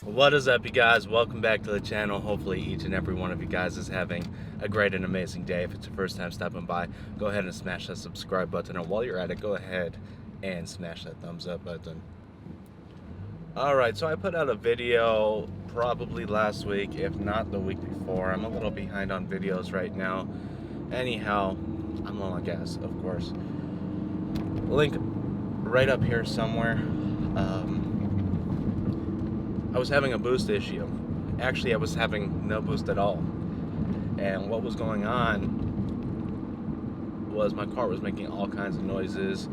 What is up, you guys? Welcome back to the channel. Hopefully each and every one of you guys is having a great and amazing day. If it's your first time stopping by, go ahead and smash that subscribe button, and while you're at it, go ahead and smash that thumbs up button. Alright, so I put out a video probably last week, if not the week before. I'm a little behind on videos right now. Anyhow, I'm low on gas, of course. Link right up here somewhere. I was having a boost issue. Actually, I was having no boost at all. And what was going on was my car was making all kinds of noises.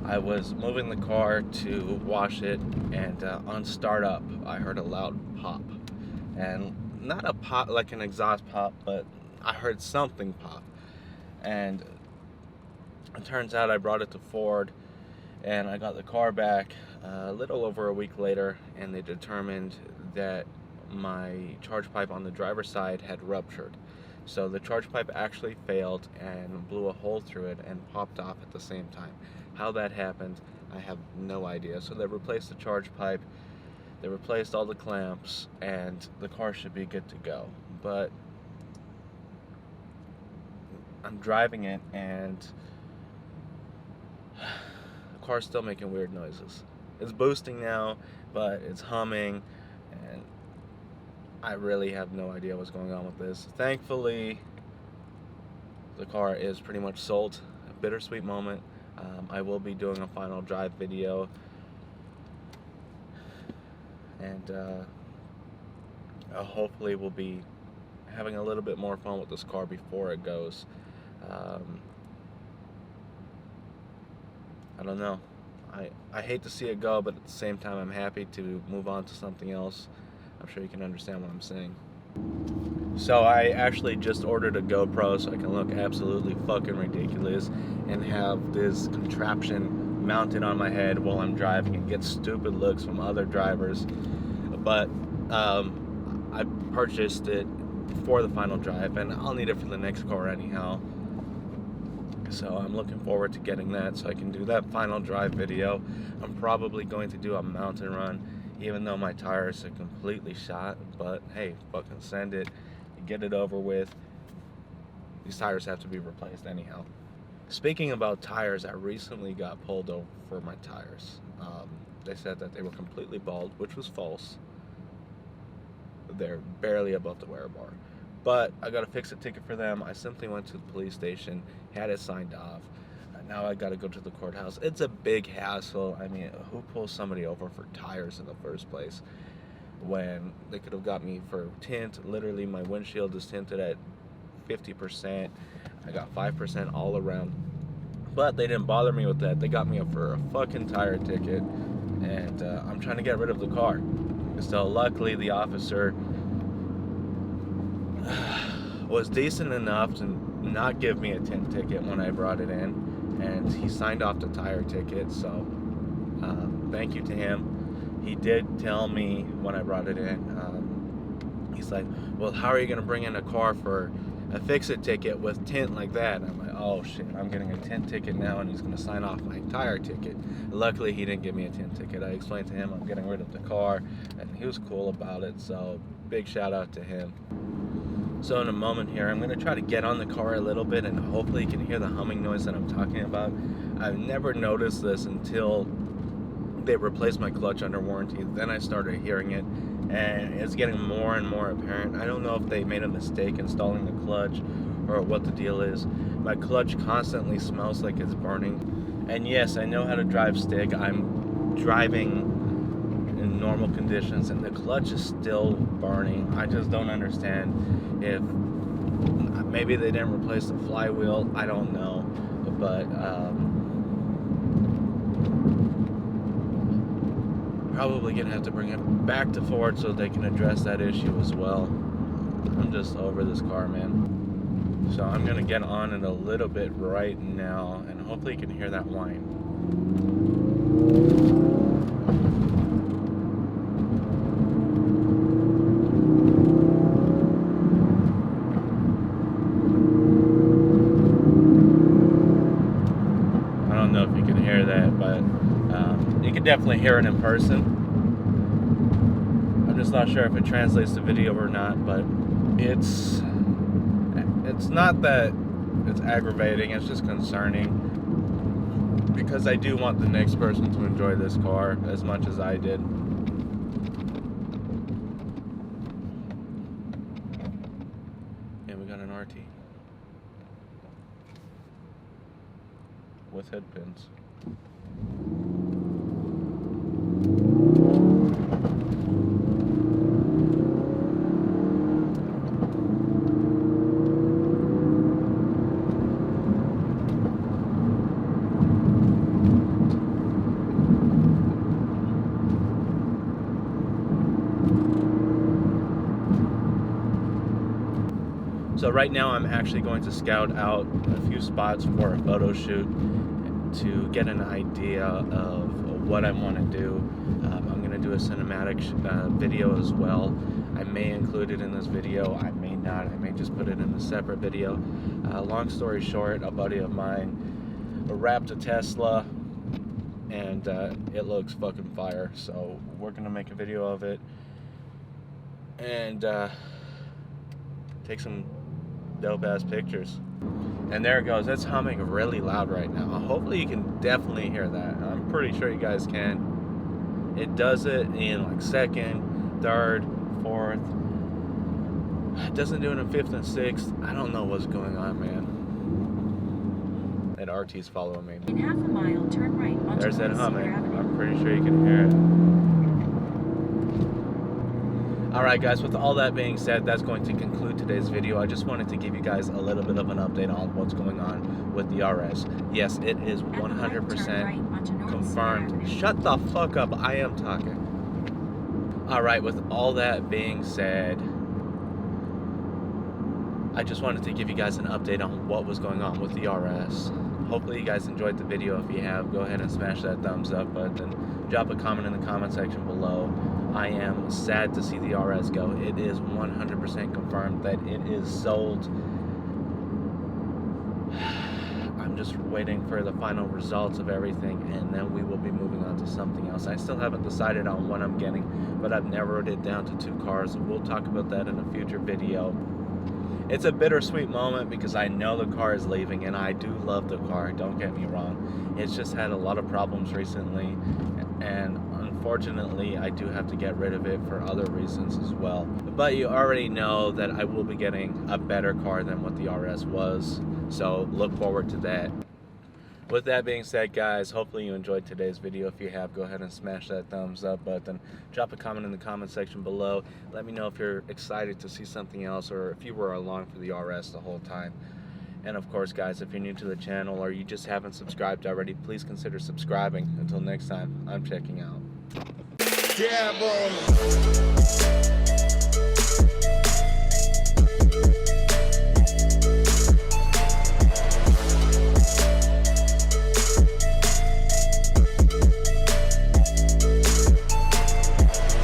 I was moving the car to wash it, and on startup, I heard a loud pop. And not a pop like an exhaust pop, but I heard something pop. And it turns out I brought it to Ford, and I got the car back a little over a week later, and they determined that my charge pipe on the driver's side had ruptured. So the charge pipe actually failed and blew a hole through it and popped off at the same time. How that happened, I have no idea. So they replaced the charge pipe, they replaced all the clamps, and the car should be good to go. But I'm driving it, and the car's still making weird noises. It's boosting now, but it's humming, and I really have no idea what's going on with this. Thankfully, the car is pretty much sold. A bittersweet moment. I will be doing a final drive video, and hopefully we'll be having a little bit more fun with this car before it goes. I don't know. I hate to see it go, but at the same time I'm happy to move on to something else. I'm sure you can understand what I'm saying. So I actually just ordered a GoPro so I can look absolutely fucking ridiculous and have this contraption mounted on my head while I'm driving and get stupid looks from other drivers. But I purchased it for the final drive, and I'll need it for the next car anyhow. So I'm looking forward to getting that so I can do that final drive video. I'm probably going to do a mountain run, even though my tires are completely shot. But hey, fucking send it, get it over with. These tires have to be replaced anyhow. Speaking about tires, I recently got pulled over for my tires. They said that they were completely bald, which was false. They're barely above the wear bar. But I got a fix-it ticket for them. I simply went to the police station, had it signed off. Now I got to go to the courthouse. It's a big hassle. I mean, who pulls somebody over for tires in the first place when they could have got me for tint? Literally, my windshield is tinted at 50%. I got 5% all around. But they didn't bother me with that. They got me up for a fucking tire ticket, and I'm trying to get rid of the car. So luckily, the officer was decent enough to not give me a tint ticket when I brought it in, and he signed off the tire ticket, so thank you to him. He did tell me when I brought it in, he's like, well, how are you going to bring in a car for a fix-it ticket with tint like that? And I'm like, oh shit, I'm getting a tint ticket now, and he's going to sign off my tire ticket. Luckily, he didn't give me a tint ticket. I explained to him I'm getting rid of the car, and he was cool about it, so big shout out to him. So in a moment here, I'm going to try to get on the car a little bit, and hopefully you can hear the humming noise that I'm talking about. I've never noticed this until they replaced my clutch under warranty. Then I started hearing it, and it's getting more and more apparent. I don't know if they made a mistake installing the clutch or what the deal is. My clutch constantly smells like it's burning. And yes, I know how to drive stick. I'm driving in normal conditions, and the clutch is still burning. I just don't understand. If maybe they didn't replace the flywheel, I don't know, but probably gonna have to bring it back to Ford so they can address that issue as well. I'm just over this car, man. So I'm gonna get on it a little bit right now, and hopefully you can hear that whine. Definitely hear it in person. I'm just not sure if it translates to video or not, but it's not that it's aggravating, it's just concerning, because I do want the next person to enjoy this car as much as I did. And we got an RT with head pins. So right now I'm actually going to scout out a few spots for a photo shoot to get an idea of what I want to do. I'm going to do a cinematic video as well. I may include it in this video, I may not, I may just put it in a separate video. Long story short, a buddy of mine wrapped a Tesla and it looks fucking fire, so we're going to make a video of it and take some dope ass pictures. And there it goes. It's humming really loud right now. Hopefully you can definitely hear that. I'm pretty sure you guys can. It does it in like second, third, fourth. It doesn't do it in fifth and sixth. I don't know what's going on, man. That RT's following me. In half a mile, turn right onto There's that humming. Avenue. I'm pretty sure you can hear it. Alright guys, with all that being said, that's going to conclude today's video. I just wanted to give you guys a little bit of an update on what's going on with the RS. Yes, it is 100% confirmed. Shut the fuck up, I am talking. Alright, with all that being said, I just wanted to give you guys an update on what was going on with the RS. Hopefully you guys enjoyed the video. If you have, go ahead and smash that thumbs up button. Drop a comment in the comment section below. I am sad to see the RS go. It is 100% confirmed that it is sold. I'm just waiting for the final results of everything, and then we will be moving on to something else. I still haven't decided on what I'm getting, but I've narrowed it down to 2 cars. We'll talk about that in a future video. It's a bittersweet moment because I know the car is leaving, and I do love the car, don't get me wrong. It's just had a lot of problems recently, and unfortunately I do have to get rid of it for other reasons as well. But you already know that I will be getting a better car than what the RS was, so look forward to that. With that being said, guys, hopefully you enjoyed today's video. If you have, go ahead and smash that thumbs up button. Drop a comment in the comment section below. Let me know if you're excited to see something else or if you were along for the RS the whole time. And of course, guys, if you're new to the channel or you just haven't subscribed already, please consider subscribing. Until next time, I'm checking out. Damond.